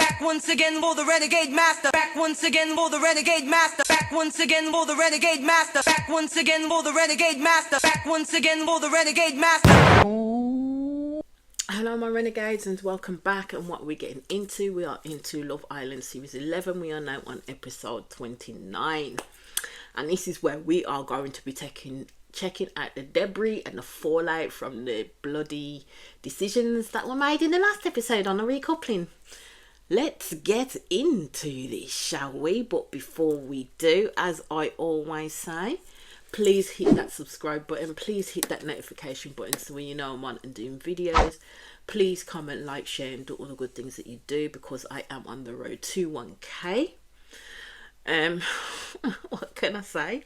Back once again for the renegade master. Back once again for the renegade master. Back once again for the renegade master. Back once again for the renegade master. Back once again for the renegade master. Hello my renegades and welcome back. And what we're getting into, we are into Love Island series 11. We are now on episode 29, and this is where we are going to be checking out the debris and the fallout from the bloody decisions that were made in the last episode on the recoupling. Let's get into this, shall we? But before we do, as I always say, please hit that subscribe button, please hit that notification button so when you know I'm on and doing videos. Please comment, like, share and do all the good things that you do, because I am on the road to 1k. What can I say?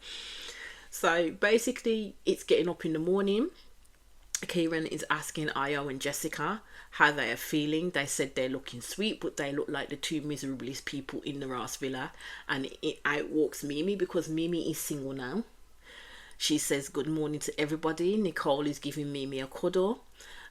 So basically it's getting up in the morning. Kieran is asking Ayo and Jessica how they are feeling. They said they're looking sweet, but they look like the two miserablest people in the Ross Villa. And out walks Mimi, because Mimi is single now. She says good morning to everybody. Nicole is giving Mimi a cuddle.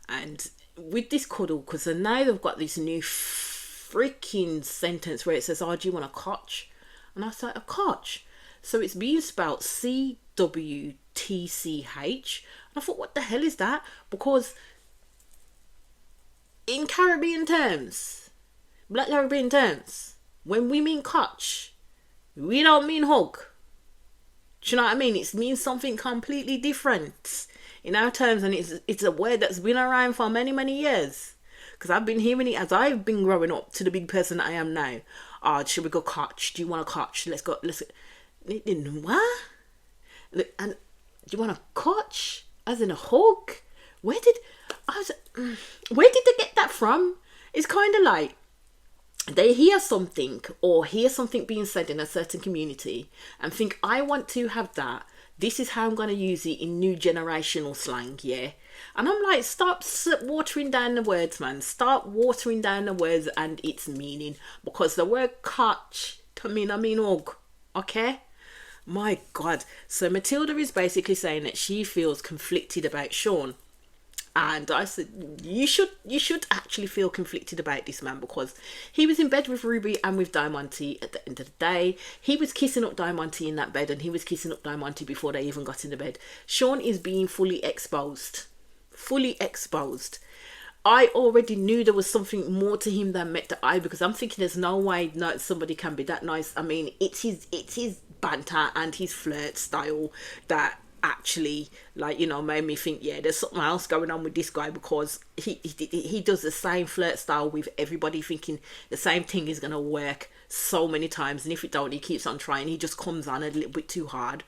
And with this cuddle, because now they've got this new freaking sentence where it says, oh, do you want a cotch? And I was like, a cotch? So it's being spelled CWTCH. And I thought, what the hell is that? Because in Caribbean terms, Black Caribbean terms, when we mean cotch, we don't mean hug. Do you know what I mean? It means something completely different in our terms, and it's a word that's been around for many, many years. Because I've been hearing it as I've been growing up to the big person that I am now. Oh, should we go cotch? Do you want a cotch? Let's go. What? And do you want a cotch? As in a hug? Where did they get that from? It's kind of like they hear something or hear something being said in a certain community and think, I want to have that. This is how I'm going to use it in new generational slang, yeah? And I'm like, stop watering down the words, man. Start watering down the words and its meaning. Because the word cotch to me, I mean hug, okay? My God. So Matilda is basically saying that she feels conflicted about Sean. And I said, you should actually feel conflicted about this man, because he was in bed with Ruby and with Diamante at the end of the day. He was kissing up Diamante in that bed, and he was kissing up Diamante before they even got in the bed. Sean is being fully exposed. Fully exposed. I already knew there was something more to him than met the eye, because I'm thinking there's no way somebody can be that nice. I mean, it's his banter and his flirt style that actually, like, you know, made me think, yeah, there's something else going on with this guy, because he does the same flirt style with everybody, thinking the same thing is going to work so many times, and if it don't, he keeps on trying. He just comes on a little bit too hard.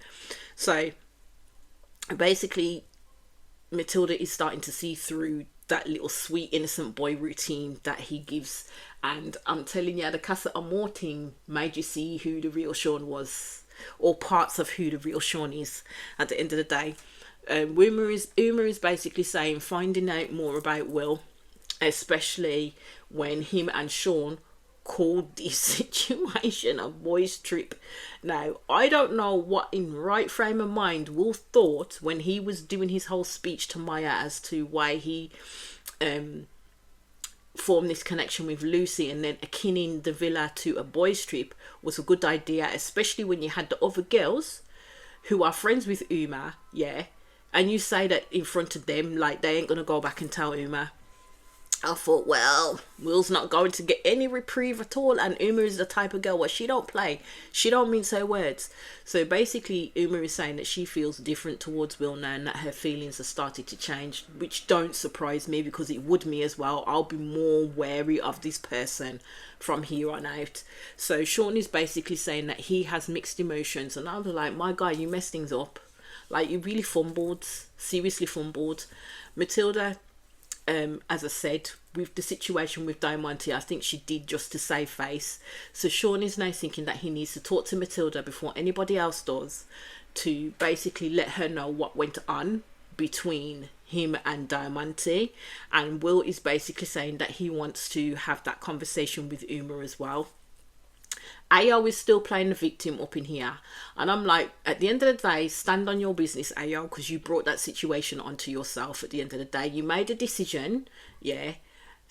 So basically Matilda is starting to see through that little sweet innocent boy routine that he gives, and I'm telling you, the Casa Amor thing made you see who the real Sean was, or parts of who the real Sean is at the end of the day. Uma is basically saying, finding out more about Will, especially when him and Sean called this situation a boys trip. Now, I don't know what in right frame of mind Will thought when he was doing his whole speech to Maya as to why he form this connection with Lucy, and then akinning the villa to a boys trip was a good idea, especially when you had the other girls who are friends with Uma, yeah, and you say that in front of them, like they ain't gonna go back and tell Uma. I thought, well, Will's not going to get any reprieve at all, and Uma is the type of girl where she don't play, she don't mince her words. So basically Uma is saying that she feels different towards Will now, and that her feelings have started to change, which don't surprise me, because it would me as well. I'll be more wary of this person from here on out. So Sean is basically saying that he has mixed emotions, and I was like, my guy, you messed things up. Like, you really fumbled, seriously fumbled. Matilda, as I said, with the situation with Diamante, I think she did just to save face. So Sean is now thinking that he needs to talk to Matilda before anybody else does, to basically let her know what went on between him and Diamante. And Will is basically saying that he wants to have that conversation with Uma as well. Ayo is still playing the victim up in here, and I'm like, at the end of the day, stand on your business, Ayo, because you brought that situation onto yourself. At the end of the day, you made a decision, yeah,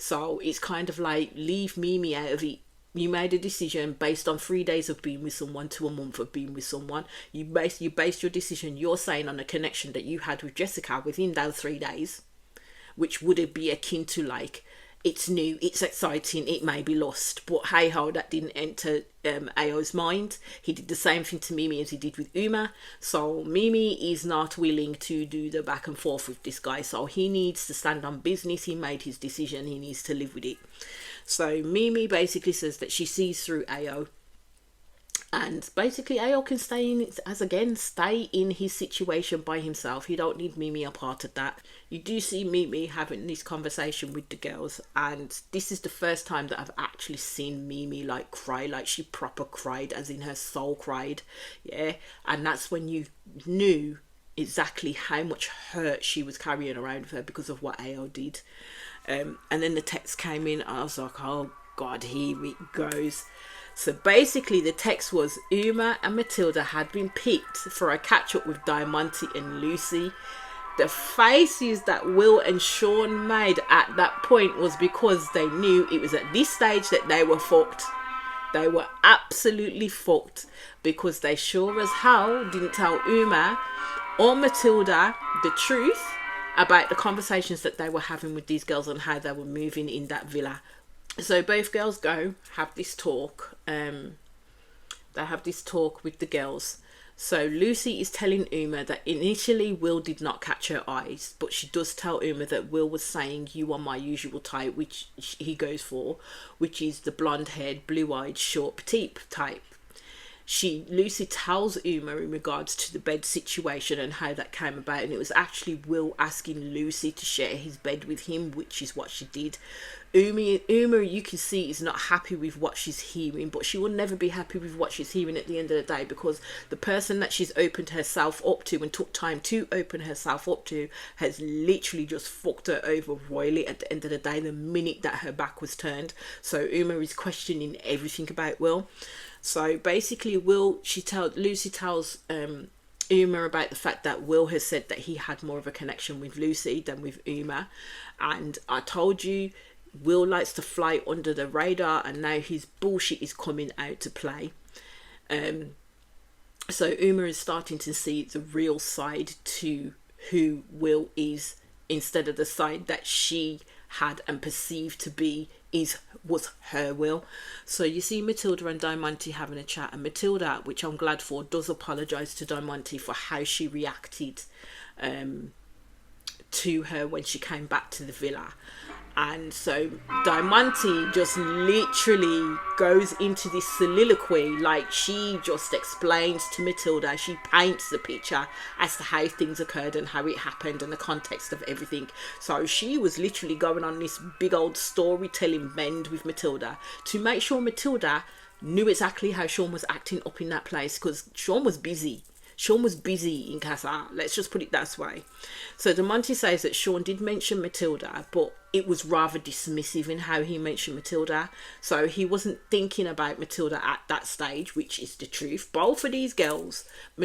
So it's kind of like, leave Mimi out of it. You made a decision based on 3 days of being with someone to a month of being with someone. You based your decision, you're saying, on a connection that you had with Jessica within those 3 days, which would be akin to like, it's new, it's exciting, it may be lost. But hey ho, that didn't enter Ayo's mind. He did the same thing to Mimi as he did with Uma. So Mimi is not willing to do the back and forth with this guy. So he needs to stand on business. He made his decision. He needs to live with it. So Mimi basically says that she sees through Ayo. And basically Ayo can stay in his situation by himself. He don't need Mimi a part of that. You do see Mimi having this conversation with the girls, and this is the first time that I've actually seen Mimi like cry, like she proper cried, as in her soul cried. Yeah, and that's when you knew exactly how much hurt she was carrying around with her because of what Ayo did. And then the text came in. I was like, oh God, here it goes. So basically the text was, Uma and Matilda had been picked for a catch-up with Diamante and Lucy. The faces that Will and Sean made at that point was because they knew it was at this stage that they were fucked. They were absolutely fucked, because they sure as hell didn't tell Uma or Matilda the truth about the conversations that they were having with these girls and how they were moving in that villa. So both girls go have this talk. They have this talk with the girls. So Lucy is telling Uma that initially Will did not catch her eyes, but she does tell Uma that Will was saying, you are my usual type, which he goes for, which is the blonde-haired, blue-eyed, short, petite type. Lucy tells Uma in regards to the bed situation and how that came about, and it was actually Will asking Lucy to share his bed with him, which is what she did. Uma, you can see, is not happy with what she's hearing, but she will never be happy with what she's hearing at the end of the day, because the person that she's opened herself up to and took time to open herself up to has literally just fucked her over royally at the end of the day, the minute that her back was turned. So Uma is questioning everything about Will. So basically Lucy tells Uma about the fact that Will has said that he had more of a connection with Lucy than with Uma, and I told you, Will likes to fly under the radar, and now his bullshit is coming out to play. So Uma is starting to see the real side to who Will is, instead of the side that she had and perceived to be was her Will. So you see Matilda and Diamante having a chat, and Matilda, which I'm glad for, does apologise to Diamante for how she reacted to her when she came back to the villa. And so Diamante just literally goes into this soliloquy, like she just explains to Matilda, she paints the picture as to how things occurred and how it happened and the context of everything. So she was literally going on this big old storytelling bend with Matilda to make sure Matilda knew exactly how Sean was acting up in that place, because Sean was busy. Sean was busy in Casa, let's just put it that way. So Diamante says that Sean did mention Matilda, but it was rather dismissive in how he mentioned Matilda. So he wasn't thinking about Matilda at that stage, which is the truth. Both of these girls,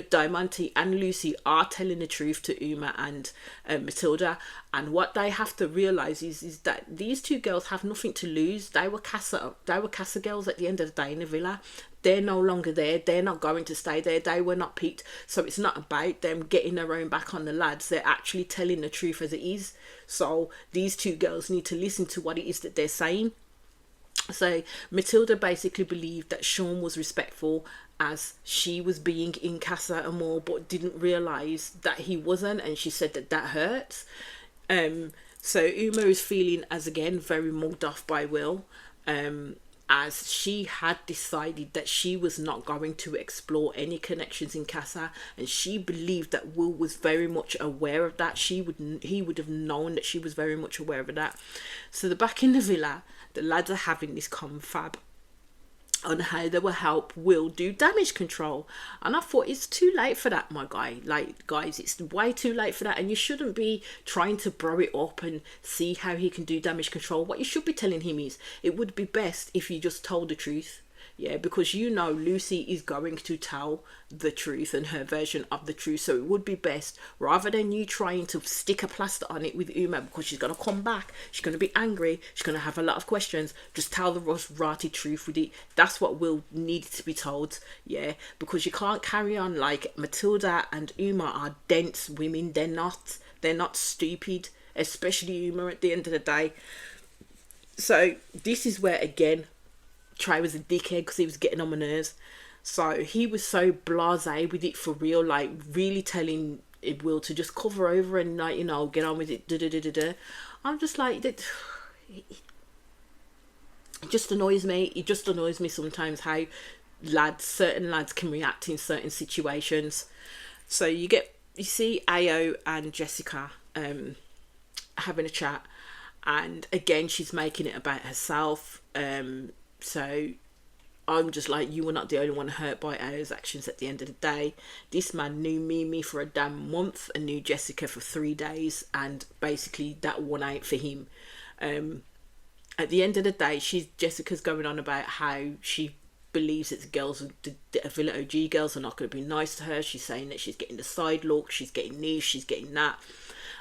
Diamante and Lucy, are telling the truth to Uma and Matilda. And what they have to realise is that these two girls have nothing to lose. They were Casa girls at the end of the day in the villa. They're no longer there. They're not going to stay there. They were not picked. So it's not about them getting their own back on the lads. They're actually telling the truth as it is. So these two girls need to listen to what it is that they're saying. So Matilda basically believed that Sean was respectful as she was being in Casa Amor, but didn't realise that he wasn't, and she said that hurts. So Uma is feeling, as again, very mugged off by Will, as she had decided that she was not going to explore any connections in Casa, and she believed that Will was very much aware of that. He would have known that she was very much aware of that. So they're back in the villa, the lads are having this confab on how they will help Will do damage control, and I thought, it's too late for that, my guy. Like, guys, it's way too late for that, and you shouldn't be trying to bro it up and see how he can do damage control. What you should be telling him is, it would be best if you just told the truth. Yeah, because you know Lucy is going to tell the truth and her version of the truth. So it would be best, rather than you trying to stick a plaster on it with Uma, because she's going to come back, she's going to be angry, she's going to have a lot of questions, just tell the rotted truth with it. That's what Will needed to be told. Yeah, because you can't carry on like Matilda and Uma are dense women. They're not stupid, especially Uma at the end of the day. So this is where, again, Trey was a dickhead because he was getting on my nerves. So he was so blasé with it for real, like really telling Will to just cover over and, like, you know, get on with it. I'm just like, it just annoys me. It just annoys me sometimes how certain lads can react in certain situations. So you see Ayo and Jessica having a chat, and again she's making it about herself. So I'm just like, you were not the only one hurt by Ayo's actions at the end of the day. This man knew Mimi for a damn month and knew Jessica for 3 days, and basically that won out for him. At the end of the day, Jessica's going on about how she believes that the Villa OG girls are not going to be nice to her. She's saying that she's getting the side look, she's getting this, she's getting that.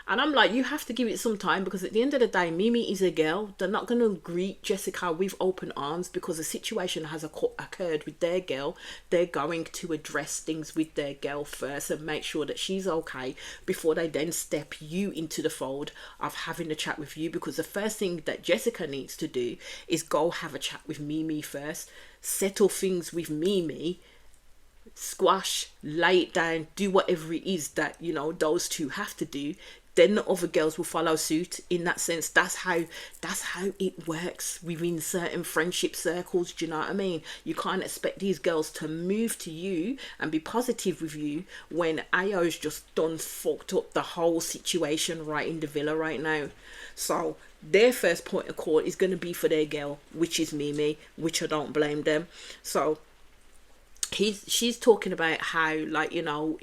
And I'm like, you have to give it some time, because at the end of the day, Mimi is a girl. They're not going to greet Jessica with open arms because a situation has occurred with their girl. They're going to address things with their girl first and make sure that she's okay before they then step you into the fold of having a chat with you. Because the first thing that Jessica needs to do is go have a chat with Mimi first, settle things with Mimi, squash, lay it down, do whatever it is that, you know, those two have to do. Then the other girls will follow suit. In that sense, that's how it works within certain friendship circles. Do you know what I mean? You can't expect these girls to move to you and be positive with you when Ayo's just done fucked up the whole situation right in the villa right now. So their first point of call is going to be for their girl, which is Mimi, which I don't blame them. So she's talking about how, like, you know,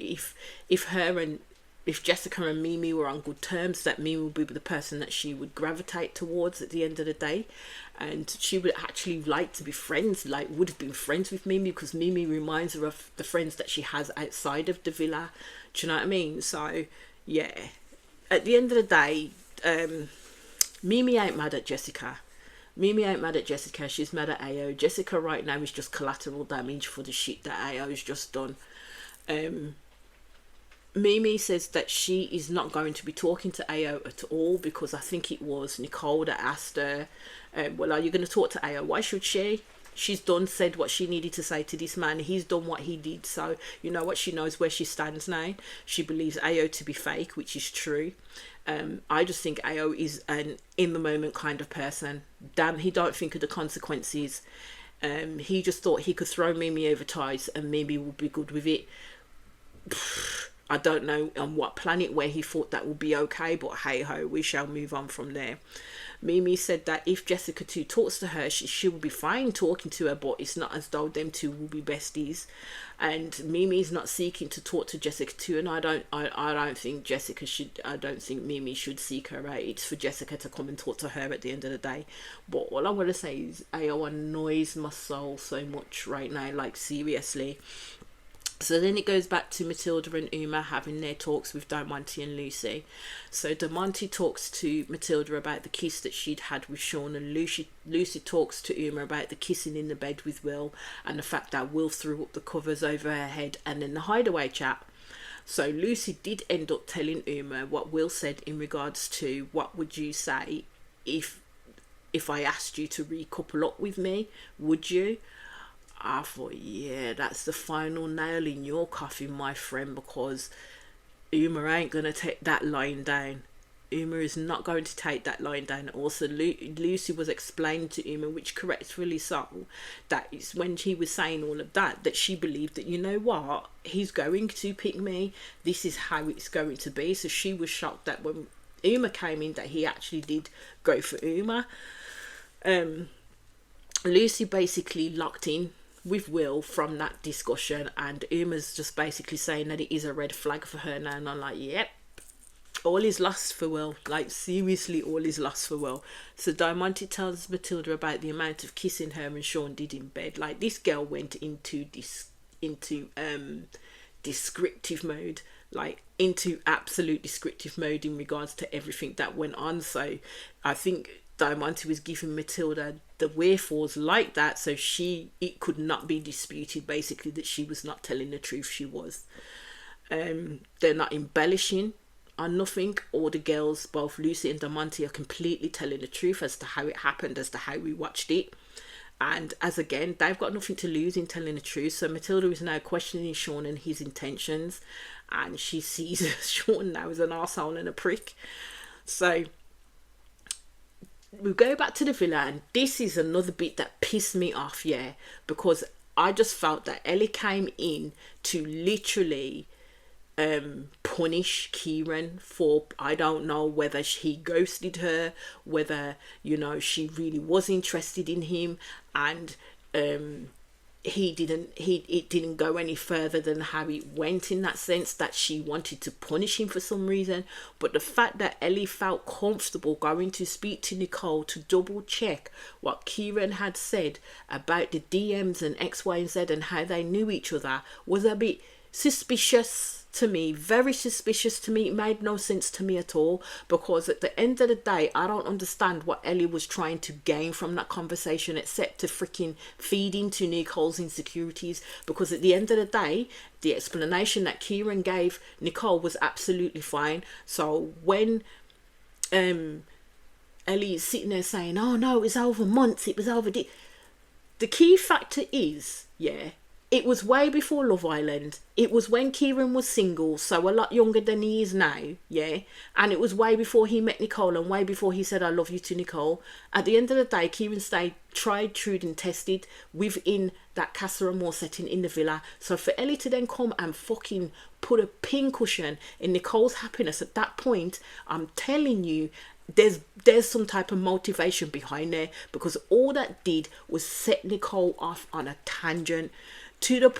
if Jessica and Mimi were on good terms, that Mimi would be the person that she would gravitate towards at the end of the day. And she would actually like to be friends, like would have been friends with Mimi, because Mimi reminds her of the friends that she has outside of the villa. Do you know what I mean? So, yeah. At the end of the day, Mimi ain't mad at Jessica. Mimi ain't mad at Jessica, she's mad at Ayo. Jessica right now is just collateral damage for the shit that Ayo's just done. Mimi says that she is not going to be talking to Ayo at all, because I think it was Nicole that asked her, well, are you going to talk to Ayo? Why should she? She's said what she needed to say to this man. He's done what he did. So, you know what? She knows where she stands now. She believes Ayo to be fake, which is true. I just think Ayo is an in-the-moment kind of person. Damn, he don't think of the consequences. He just thought he could throw Mimi over ties and Mimi would be good with it. I don't know on what planet where he thought that would be okay, but hey ho, we shall move on from there. Mimi said that if Jessica 2 talks to her, she will be fine talking to her, but it's not as though them two will be besties. And Mimi's not seeking to talk to Jessica 2, and I don't think Mimi should seek her out. It's for Jessica to come and talk to her at the end of the day. But all I'm gonna say is Ayo annoys my soul so much right now, like seriously. So then it goes back to Matilda and Uma having their talks with Diamante and Lucy. So Diamante talks to Matilda about the kiss that she'd had with Sean, and Lucy talks to Uma about the kissing in the bed with Will and the fact that Will threw up the covers over her head, and then the hideaway chat. So Lucy did end up telling Uma what Will said in regards to, what would you say if I asked you to recouple up with me, would you? I thought, yeah, that's the final nail in your coffin, my friend, because Uma ain't going to take that line down. Uma is not going to take that line down. Also, Lucy was explaining to Uma, which correctly so, that it's when he was saying all of that, that she believed that, you know what, he's going to pick me. This is how it's going to be. So she was shocked that when Uma came in, that he actually did go for Uma. Lucy basically locked in with Will from that discussion, and Uma's just basically saying that it is a red flag for her now, and I'm like, yep, all is lost for Will. Like, seriously, all is lost for Will. So Diamante tells Matilda about the amount of kissing her and Sean did in bed. Like, this girl went into descriptive mode, like into absolute descriptive mode in regards to everything that went on. So I think Diamante was giving Matilda the wherefores like that, so it could not be disputed basically that she was not telling the truth. She was. They're not embellishing on nothing. All the girls, both Lucy and Diamante, are completely telling the truth as to how it happened, as to how we watched it. And as again, they've got nothing to lose in telling the truth. So Matilda is now questioning Sean and his intentions, and she sees Sean now as an arsehole and a prick. So we go back to the villa, and this is another bit that pissed me off, yeah, because I just felt that Ellie came in to literally punish Kieran for, I don't know whether he ghosted her, whether, you know, she really was interested in him, and it didn't go any further than how it went, in that sense that she wanted to punish him for some reason. But the fact that Ellie felt comfortable going to speak to Nicole to double check what Kieran had said about the DMs and X, Y, and Z and how they knew each other was a bit suspicious to me, very suspicious to me. It made no sense to me at all, because at the end of the day, I don't understand what Ellie was trying to gain from that conversation except to freaking feed into Nicole's insecurities. Because at the end of the day, the explanation that Kieran gave Nicole was absolutely fine. So when Ellie is sitting there saying, oh no, it was over months, it was over the key factor is, yeah, it was way before Love Island. It was when Kieran was single, so a lot younger than he is now, yeah? And it was way before he met Nicole and way before he said, I love you to Nicole. At the end of the day, Kieran stayed tried, true and tested within that Casa Amor setting in the villa. So for Ellie to then come and fucking put a pincushion in Nicole's happiness at that point, I'm telling you, there's some type of motivation behind there, because all that did was set Nicole off on a tangent. To the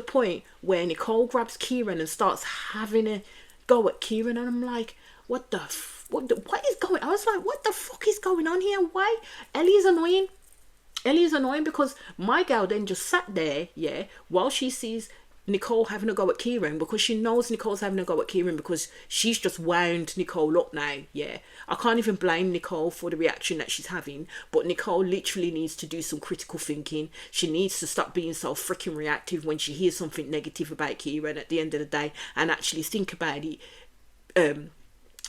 point where Nicole grabs Kieran and starts having a go at Kieran, and I'm like, what is going on? I was like, what the fuck is going on here? Why? Ellie is annoying because my girl then just sat there, yeah, while she sees Nicole having a go at Kieran, because she knows Nicole's having a go at Kieran because she's just wound Nicole up now, yeah. I can't even blame Nicole for the reaction that she's having, but Nicole literally needs to do some critical thinking. She needs to stop being so freaking reactive when she hears something negative about Kieran at the end of the day, and actually think about it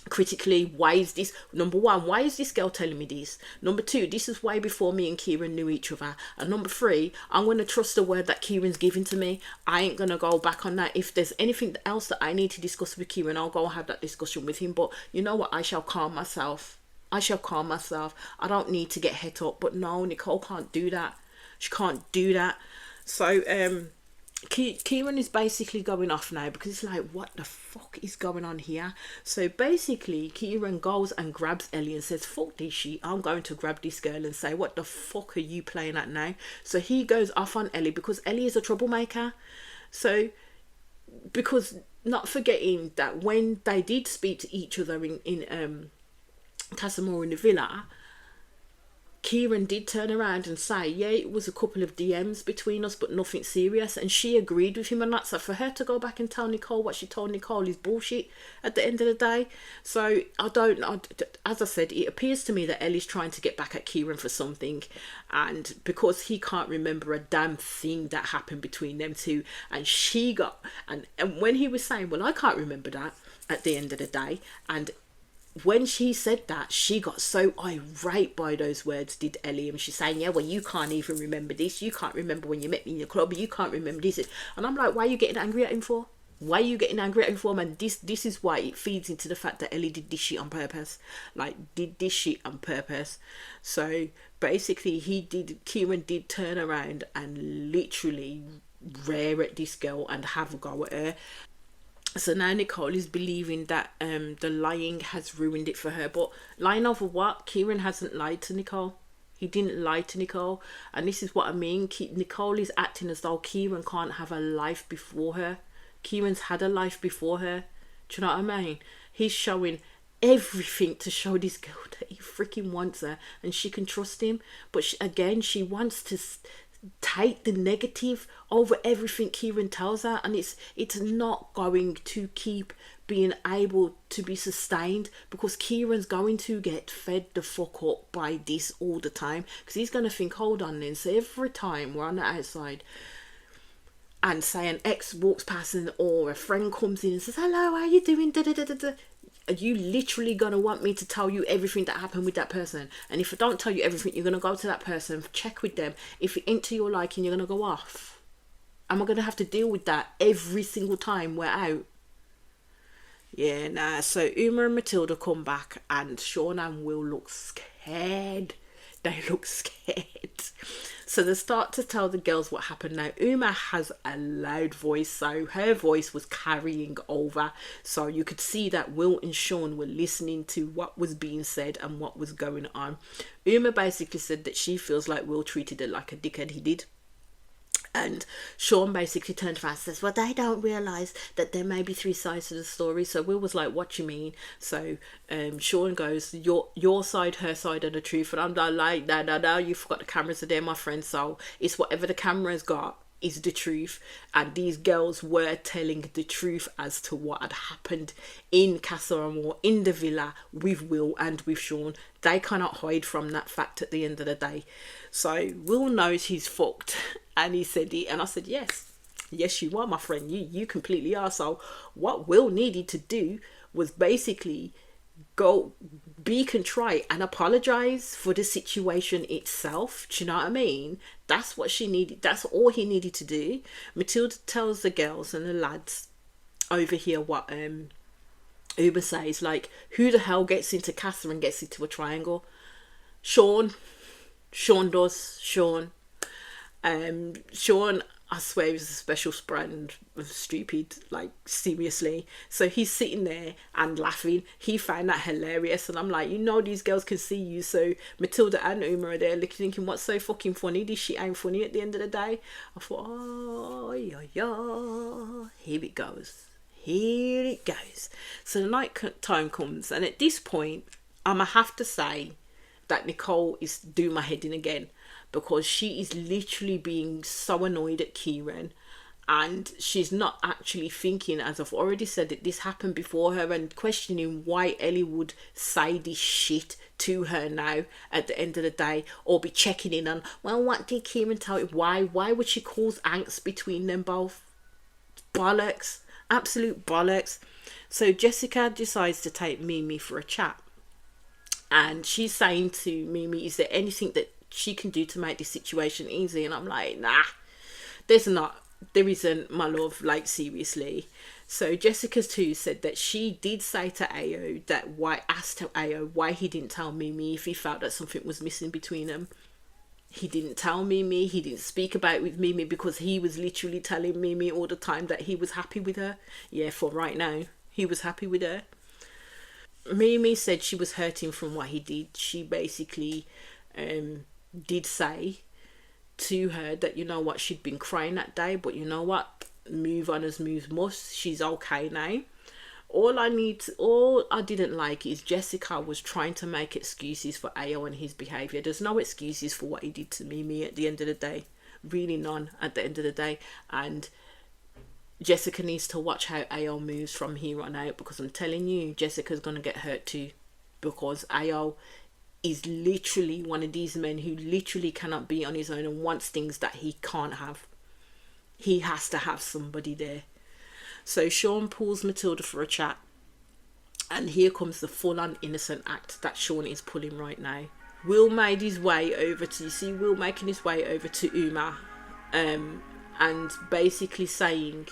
critically. Why is this, number one, why is this girl telling me this? Number two, this is way before me and Kieran knew each other. And number three, I'm going to trust the word that Kieran's giving to me. I ain't going to go back on that. If there's anything else that I need to discuss with Kieran, I'll go have that discussion with him. But you know what, I shall calm myself. I don't need to get het up. But no, Nicole can't do that. She can't do that. So Kieran is basically going off now, because it's like, what the fuck is going on here? So basically Kieran goes and grabs Ellie and says, fuck this shit, I'm going to grab this girl and say, what the fuck are you playing at now? So he goes off on Ellie because Ellie is a troublemaker. So, because not forgetting that when they did speak to each other in Casa Amor in the villa, Kieran did turn around and say, yeah, it was a couple of DMs between us, but nothing serious. And she agreed with him on that. So for her to go back and tell Nicole what she told Nicole is bullshit at the end of the day. So as I said, it appears to me that Ellie's trying to get back at Kieran for something. And because he can't remember a damn thing that happened between them two. And she got, and when he was saying, well, I can't remember that at the end of the day. And when she said that, she got so irate by those words, did Ellie. And she's saying, yeah, well, you can't even remember this. You can't remember when you met me in your club. You can't remember this. And I'm like, why are you getting angry at him for? Why are you getting angry at him for, man? This is why it feeds into the fact that Ellie did this shit on purpose. So basically Kieran did turn around and literally rear at this girl and have a go at her. So now Nicole is believing that the lying has ruined it for her. But lying over what? Kieran hasn't lied to Nicole. He didn't lie to Nicole. And this is what I mean. Nicole is acting as though Kieran can't have a life before her. Kieran's had a life before her. Do you know what I mean? he's showing everything to show this girl that he freaking wants her and she can trust him. But she wants to take the negative over everything Kieran tells her, and it's not going to keep being able to be sustained, because Kieran's going to get fed the fuck up by this all the time, because he's going to think, hold on then, so every time we're on the outside and say an ex walks past or a friend comes in and says, hello, how you doing, da da da da da, are you literally going to want me to tell you everything that happened with that person? And if I don't tell you everything, you're going to go to that person, check with them. If it ain't to your liking, you're going to go off. Am I going to have to deal with that every single time we're out? Yeah, nah. So Uma and Matilda come back and Sean and Will look scared. They look scared. So they start to tell the girls what happened. Now, Uma has a loud voice, so her voice was carrying over. So you could see that Will and Sean were listening to what was being said and what was going on. Uma basically said that she feels like Will treated her like a dickhead. He did. And Sean basically turned around and says, well, they don't realise that there may be three sides to the story. So Will was like, what you mean? So Sean goes, your side, her side of the truth. And I'm like, no, you forgot the cameras are there, my friend. So it's whatever the camera's got is the truth. And these girls were telling the truth as to what had happened in Casa Amor, in the villa, with Will and with Sean. They cannot hide from that fact at the end of the day. So Will knows he's fucked. And he said it, and I said, yes, you are, my friend. You completely are. So what Will needed to do was basically go be contrite and apologize for the situation itself. Do you know what I mean? That's what she needed. That's all he needed to do. Matilda tells the girls and the lads over here what Uber says, like, who the hell gets into Casa and gets into a triangle? Sean does. Sean, I swear, is a special brand of stupid, like, seriously. So he's sitting there and laughing. He found that hilarious, and I'm like, these girls can see you. So Matilda and Uma are there looking, thinking, what's so fucking funny? This shit ain't funny at the end of the day. I thought, oh, yeah, here it goes. So the night time comes, and at this point, I'ma have to say that Nicole is doing my head in again, because she is literally being so annoyed at Kieran, and she's not actually thinking, as I've already said, that this happened before her, and questioning why Ellie would say this shit to her now at the end of the day, or be checking in on, well, what did Kieran tell you? Why would she cause angst between them both? Bollocks. Absolute bollocks. So Jessica decides to take Mimi for a chat, and she's saying to Mimi, is there anything that she can do to make this situation easy? And I'm like, nah, there isn't, my love, like, seriously. So Jessica too said that she did say to Ayo asked Ayo why he didn't tell Mimi if he felt that something was missing between them. He didn't tell Mimi, he didn't speak about it with Mimi, because he was literally telling Mimi all the time that he was happy with her. Yeah, for right now, he was happy with her. Mimi said she was hurting from what he did. She basically did say to her that, you know what, she'd been crying that day, but you know what, move on as moves must. She's okay now. All I didn't like is Jessica was trying to make excuses for Ayo and his behaviour. There's no excuses for what he did to Mimi at the end of the day. Really none at the end of the day. And Jessica needs to watch how Ayo moves from here on out, because I'm telling you, Jessica's going to get hurt too. Because Ayo is literally one of these men who literally cannot be on his own and wants things that he can't have. He has to have somebody there. So Sean pulls Matilda for a chat, and here comes the full-on innocent act that Sean is pulling right now. Will made his way over to, you see Will making his way over to Uma, and basically saying,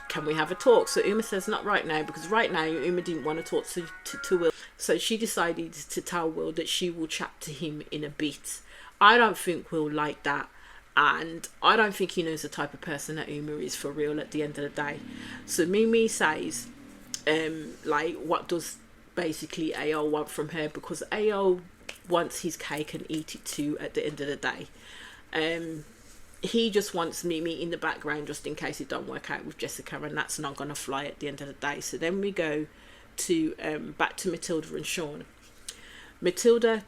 can we have a talk? So Uma says not right now, because right now Uma didn't want to talk to Will. So she decided to tell Will that she will chat to him in a bit. I don't think Will like that. And I don't think he knows the type of person that Uma is for real at the end of the day. So Mimi says, like, what does basically Ayo want from her? Because Ayo wants his cake and eat it too at the end of the day. He just wants Mimi in the background just in case it don't work out with Jessica, and that's not going to fly at the end of the day. So then we go to Matilda and Sean. Matilda,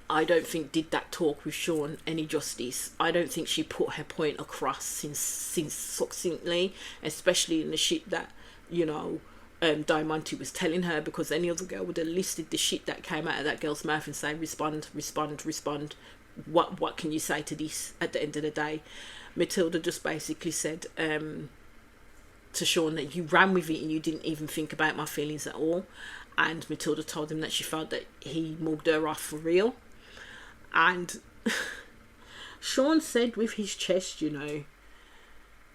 I don't think did that talk with Sean any justice. I don't think she put her point across since succinctly, especially in the shit that, you know, Diamante was telling her, because any other girl would have listed the shit that came out of that girl's mouth and say, respond. What can you say to this at the end of the day? Matilda just basically said to Sean that you ran with it and you didn't even think about my feelings at all. And Matilda told him that she felt that he mugged her off for real. And Sean said with his chest, you know,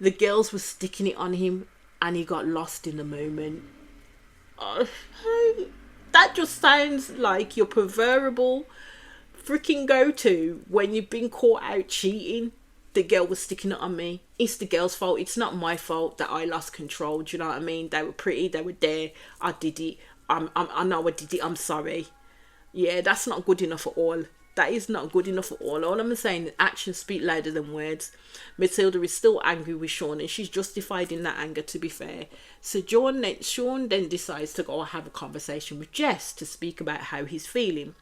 the girls were sticking it on him and he got lost in the moment. That just sounds like your proverbial freaking go-to when you've been caught out cheating. The girl was sticking it on me. It's the girl's fault. It's not my fault that I lost control. Do you know what I mean? They were pretty. They were there. I did it. I know I did it. I'm sorry. Yeah, that's not good enough at all. That is not good enough at all. All I'm saying is actions speak louder than words. Matilda is still angry with Sean and she's justified in that anger, to be fair. So Sean then decides to go have a conversation with Jess to speak about how he's feeling.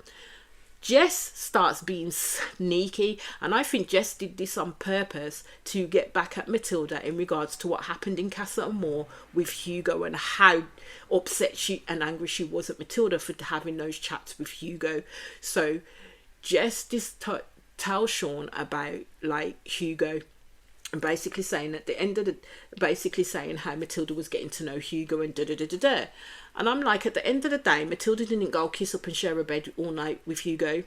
Jess starts being sneaky, and I think Jess did this on purpose to get back at Matilda in regards to what happened in Casa Amor with Hugo and how upset and angry she was at Matilda for having those chats with Hugo. So Jess tells Sean about like Hugo and basically saying at the end of basically saying how Matilda was getting to know Hugo and da. And I'm like, at the end of the day, Matilda didn't go kiss up and share a bed all night with Hugo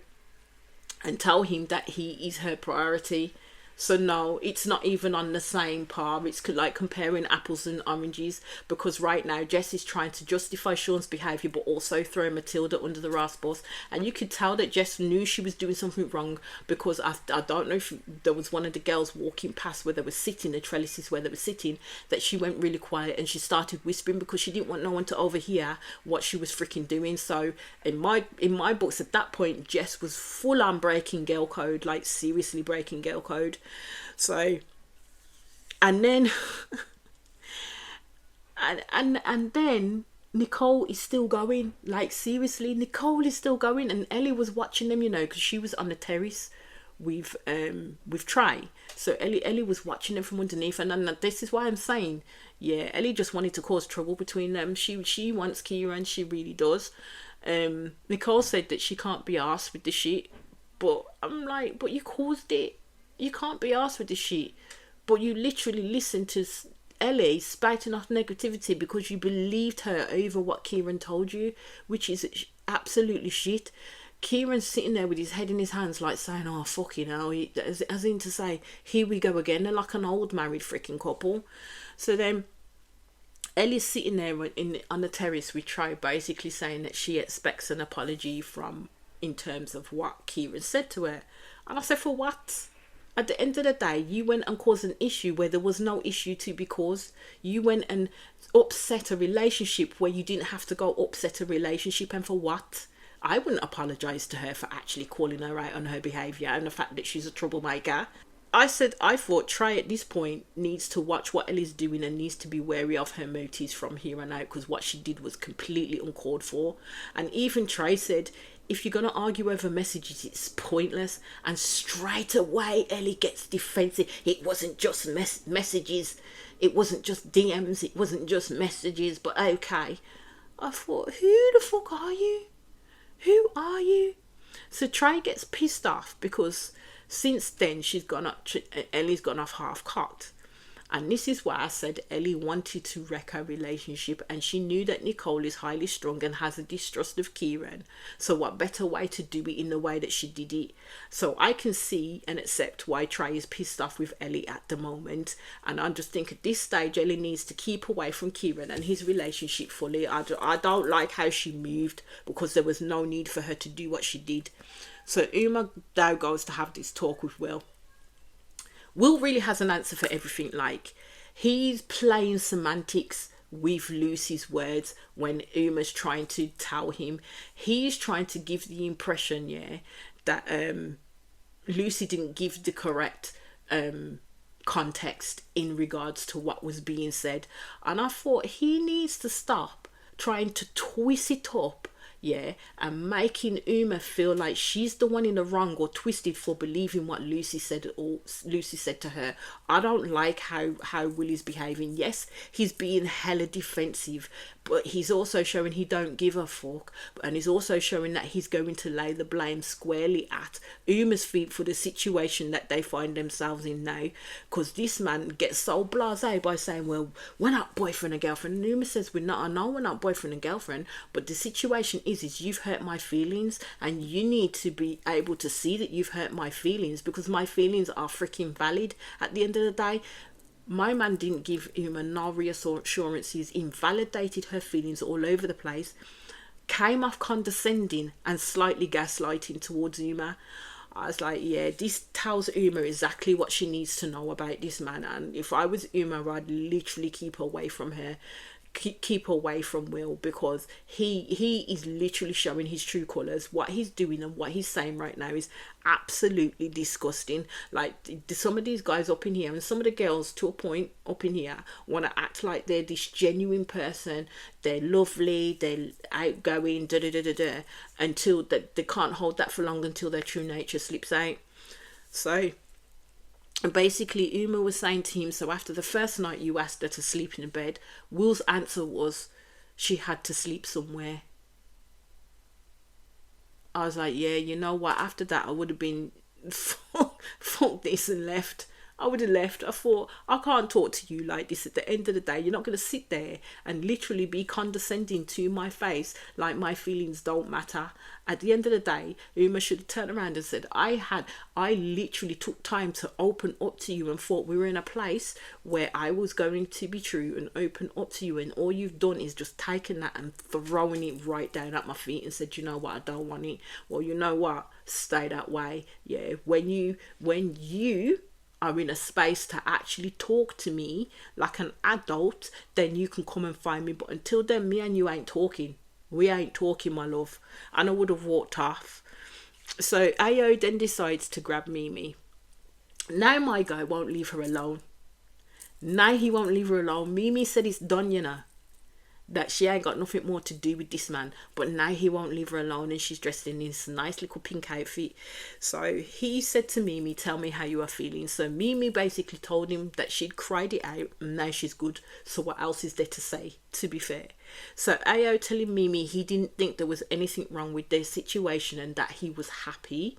and tell him that he is her priority. So no, it's not even on the same par. It's like comparing apples and oranges, because right now Jess is trying to justify Sean's behaviour but also throw Matilda under the rasp bus. And you could tell that Jess knew she was doing something wrong, because I don't know if there was one of the girls walking past where they were sitting, the trellises where they were sitting, that she went really quiet and she started whispering because she didn't want no one to overhear what she was freaking doing. So in my books at that point, Jess was full on breaking girl code, like seriously breaking girl code. So, and then and then Nicole is still going, like seriously Nicole is still going, and Ellie was watching them, you know, because she was on the terrace with Trey. So Ellie was watching them from underneath, and this is why I'm saying, yeah, Ellie just wanted to cause trouble between them. She wants Kieran, she really does. Nicole said that she can't be arsed with the shit, but I'm like, but you caused it. You can't be arsed with this shit, but you literally listened to Ellie spouting off negativity because you believed her over what Kieran told you, which is absolutely shit. Kieran's sitting there with his head in his hands, like saying, "Oh fucking hell," as in to say, "Here we go again." They're like an old married freaking couple. So then Ellie's sitting there on the terrace with Trey, basically saying that she expects an apology in terms of what Kieran said to her. And I said, for what? At the end of the day, you went and caused an issue where there was no issue to be caused. You went and upset a relationship where you didn't have to go upset a relationship. And for what? I wouldn't apologise to her for actually calling her out on her behaviour and the fact that she's a troublemaker. I thought Trey at this point needs to watch what Ellie's doing and needs to be wary of her motives from here on out, because what she did was completely uncalled for. And even Trey said, if you're going to argue over messages, it's pointless. And straight away, Ellie gets defensive. It wasn't just messages. It wasn't just DMs. It wasn't just messages. But okay. I thought, who the fuck are you? Who are you? So Trey gets pissed off because since then, Ellie's gone off half-cocked. And this is why I said Ellie wanted to wreck her relationship, and she knew that Nicole is highly strung and has a distrust of Kieran. So what better way to do it in the way that she did it? So I can see and accept why Trey is pissed off with Ellie at the moment. And I just think at this stage, Ellie needs to keep away from Kieran and his relationship fully. I don't like how she moved, because there was no need for her to do what she did. So Uma now goes to have this talk with Will. Will really has an answer for everything. Like, he's playing semantics with Lucy's words when Uma's trying to tell him. He's trying to give the impression, that Lucy didn't give the correct context in regards to what was being said. And I thought he needs to stop trying to twist it up, yeah, and making Uma feel like she's the one in the wrong or twisted for believing what Lucy said to her. I don't like how Willie's behaving. Yes, he's being hella defensive, but he's also showing he don't give a fuck, and he's also showing that he's going to lay the blame squarely at Uma's feet for the situation that they find themselves in now. Because this man gets so blasé by saying, well, we're not boyfriend and girlfriend, and Uma says, I know we're not boyfriend and girlfriend, but the situation is you've hurt my feelings, and you need to be able to see that you've hurt my feelings, because my feelings are freaking valid at the end of the day. My man didn't give Uma no reassurances, invalidated her feelings all over the place, came off condescending and slightly gaslighting towards Uma. I was like, yeah, this tells Uma exactly what she needs to know about this man. And if I was Uma, I'd literally keep away from her. Keep away from Will, because he is literally showing his true colours. What he's doing and what he's saying right now is absolutely disgusting. Like, some of these guys up in here and some of the girls to a point up in here want to act like they're this genuine person, they're lovely, they're outgoing, until they can't hold that for long, until their true nature slips out. So basically, Uma was saying to him, so after the first night you asked her to sleep in a bed, Will's answer was she had to sleep somewhere. I was like, yeah, you know what, after that I would have been fuck this and left. I would have left. I thought, I can't talk to you like this. At the end of the day, you're not going to sit there and literally be condescending to my face like my feelings don't matter. At the end of the day, Uma should have turned around and said, I literally took time to open up to you and thought we were in a place where I was going to be true and open up to you, and all you've done is just taken that and throwing it right down at my feet and said, you know what, I don't want it. Well, you know what, stay that way. Yeah, when you are in a space to actually talk to me like an adult, then you can come and find me. But until then, me and you ain't talking. We ain't talking, my love. And I would have walked off. So Ao then decides to grab Mimi. Now my guy won't leave her alone. Now he won't leave her alone. Mimi said it's done, you know, that she ain't got nothing more to do with this man, but now he won't leave her alone, and she's dressed in this nice little pink outfit. So he said to Mimi, tell me how you are feeling. So Mimi basically told him that she'd cried it out and now she's good, so what else is there to say, to be fair? So Ao telling Mimi he didn't think there was anything wrong with their situation and that he was happy.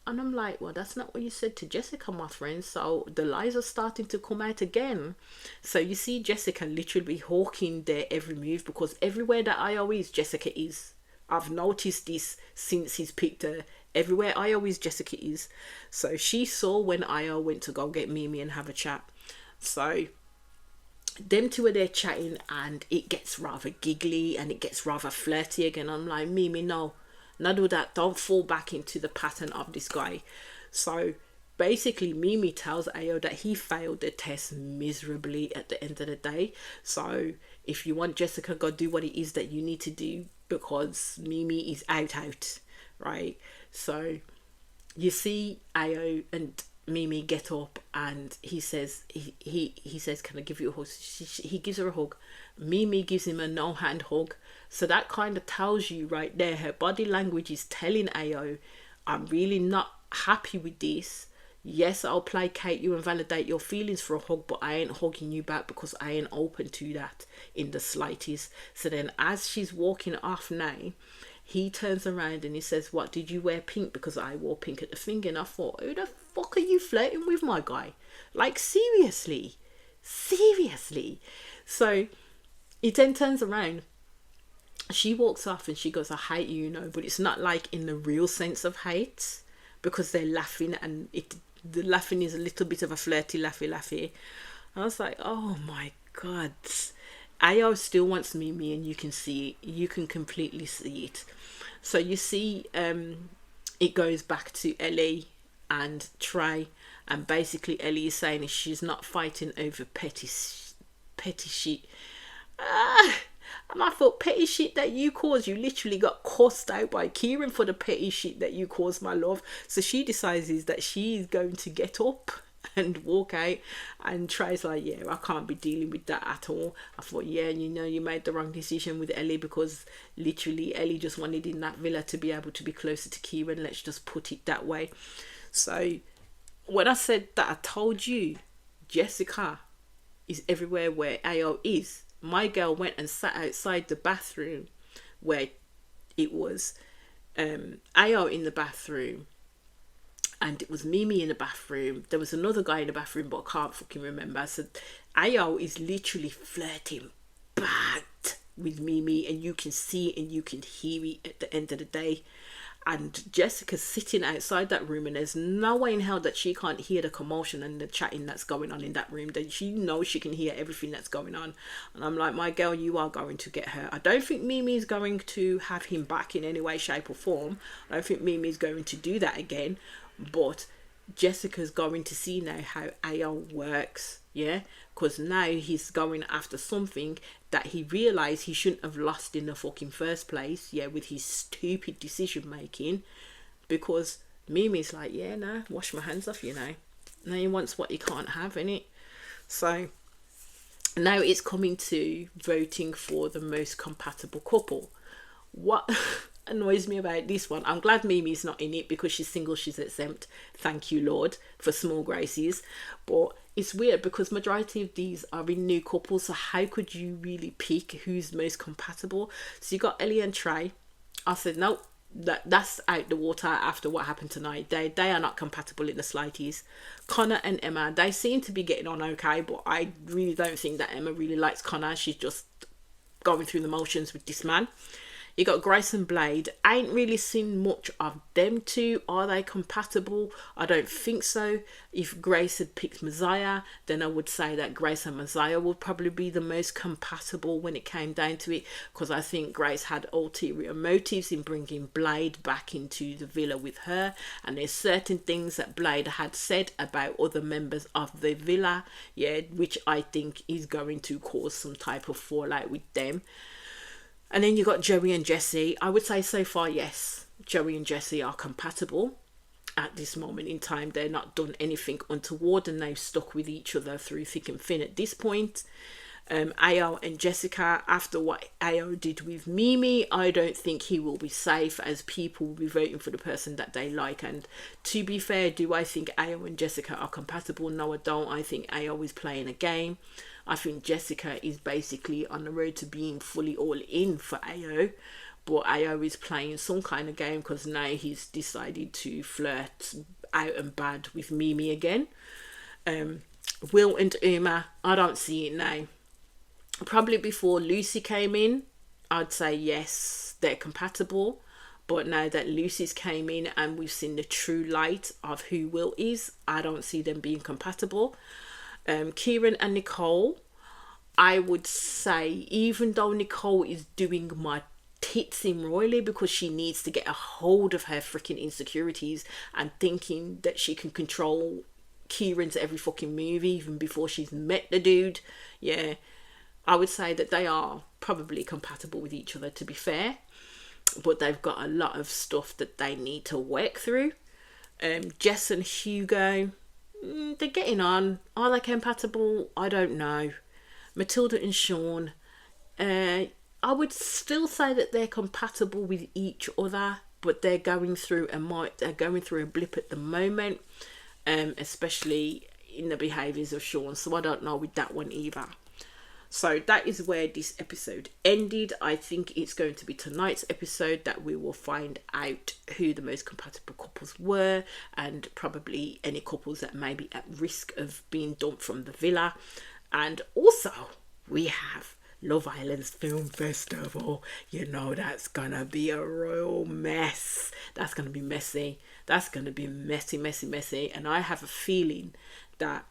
And I'm like, well, that's not what you said to Jessica, my friend. So the lies are starting to come out again. So you see Jessica literally hawking their every move, because everywhere that Ao is, Jessica is. I've noticed this since he's picked her. Everywhere Ao is, Jessica is. So she saw when Ao went to go get Mimi and have a chat. So them two are there chatting, and it gets rather giggly and it gets rather flirty again. I'm like, Mimi, no. Not do that. Don't fall back into the pattern of this guy. So basically, Mimi tells Ao that he failed the test miserably at the end of the day. So if you want Jessica, go do what it is that you need to do, because Mimi is out, right? So you see Ao and Mimi get up, and he says, he says, can I give you a hug? He gives her a hug. Mimi gives him a no hand hug. So that kind of tells you right there, her body language is telling Ao, I'm really not happy with this. Yes, I'll placate you and validate your feelings for a hug, but I ain't hugging you back because I ain't open to that in the slightest. So then as she's walking off now, he turns around and he says, what, did you wear pink? Because I wore pink at the finger. And I thought, who the fuck are you flirting with, my guy? Like, seriously? So he then turns around. She walks off and she goes, I hate you, you know, but it's not like in the real sense of hate, because they're laughing, and the laughing is a little bit of a flirty laughy. I was like, oh my God. Ao still wants Mimi, and you can see it. You can completely see it. So you see it goes back to Ellie and Trey, and basically Ellie is saying she's not fighting over petty shit. And I thought, petty shit that you caused? You literally got cussed out by Kieran for the petty shit that you caused, my love. So she decides is that she's going to get up and walk out. And Trey's like, yeah, I can't be dealing with that at all. I thought, yeah, you made the wrong decision with Ellie, because literally Ellie just wanted in that villa to be able to be closer to Kieran. Let's just put it that way. So when I said that, I told you Jessica is everywhere where AO is. My girl went and sat outside the bathroom where it was AO in the bathroom, and it was Mimi in the bathroom. There was another guy in the bathroom, but I can't fucking remember. So AO is literally flirting bad with Mimi, and you can see it and you can hear it at the end of the day. And Jessica's sitting outside that room, and there's no way in hell that she can't hear the commotion and the chatting that's going on in that room. That she knows she can hear everything that's going on. And I'm like, my girl, you are going to get her. I don't think Mimi's going to have him back in any way, shape or form. I don't think Mimi's going to do that again. But Jessica's going to see now how AO works, yeah? Because now he's going after something that he realised he shouldn't have lost in the fucking first place, yeah, with his stupid decision making. Because Mimi's like, yeah, no, wash my hands off, Now he wants what he can't have, innit? So now it's coming to voting for the most compatible couple. What annoys me about this one, I'm glad Mimi's not in it, because she's single, she's exempt, thank you Lord for small graces. But it's weird because majority of these are in new couples, so how could you really pick who's most compatible? So you got Ellie and Trey. I said nope, that's out the water after what happened tonight. They are not compatible in the slightest. Connor and Emma, they seem to be getting on okay, but I really don't think that Emma really likes Connor. She's just going through the motions with this man. You got Grace and Blade. I ain't really seen much of them two. Are they compatible? I don't think so. If Grace had picked Messiah, then I would say that Grace and Messiah would probably be the most compatible when it came down to it, because I think Grace had ulterior motives in bringing Blade back into the villa with her, and there's certain things that Blade had said about other members of the villa, yeah, which I think is going to cause some type of fallout with them. And then you got Joey and Jesse. I would say so far, yes, Joey and Jesse are compatible at this moment in time. They're not done anything untoward, and they've stuck with each other through thick and thin at this point. AO and Jessica, after what AO did with Mimi, I don't think he will be safe, as people will be voting for the person that they like. And to be fair, do I think AO and Jessica are compatible? No, I don't. I think AO is playing a game. I think Jessica is basically on the road to being fully all in for AO, but AO is playing some kind of game because now he's decided to flirt out and bad with Mimi again. Will and Uma, I don't see it now. Probably before Lucy came in, I'd say yes, they're compatible. But now that Lucy's came in and we've seen the true light of who Will is, I don't see them being compatible. Kieran and Nicole, I would say, even though Nicole is doing my tits in royally because she needs to get a hold of her freaking insecurities and thinking that she can control Kieran's every fucking move even before she's met the dude, yeah, I would say that they are probably compatible with each other, to be fair, but they've got a lot of stuff that they need to work through. Jess and Hugo, they're getting on. Are they compatible? I don't know. Matilda and Sean, I would still say that they're compatible with each other, but they're going through a blip at the moment, especially in the behaviours of Sean. So I don't know with that one either. So that is where this episode ended. I think it's going to be tonight's episode that we will find out who the most compatible couples were, and probably any couples that may be at risk of being dumped from the villa. And also we have Love Island's Film Festival. You know that's gonna be a royal mess. That's gonna be messy. That's gonna be messy. And I have a feeling that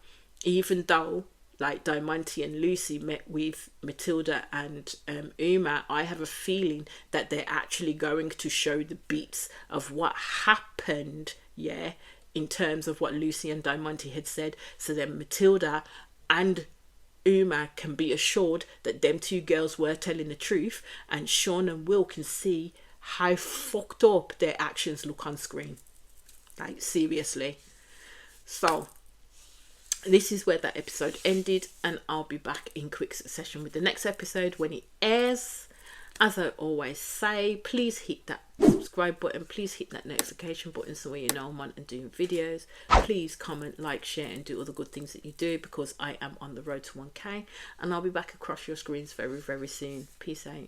even though like Diamante and Lucy met with Matilda and Uma, I have a feeling that they're actually going to show the beats of what happened, yeah, in terms of what Lucy and Diamante had said, so then Matilda and Uma can be assured that them two girls were telling the truth, and Sean and Will can see how fucked up their actions look on screen. Like, seriously. So this is where that episode ended, and I'll be back in quick succession with the next episode when it airs. As I always say, please hit that subscribe button, please hit that notification button so you know I'm on and doing videos. Please comment, like, share, and do all the good things that you do, because I am on the road to 1K, and I'll be back across your screens very, very soon. Peace out.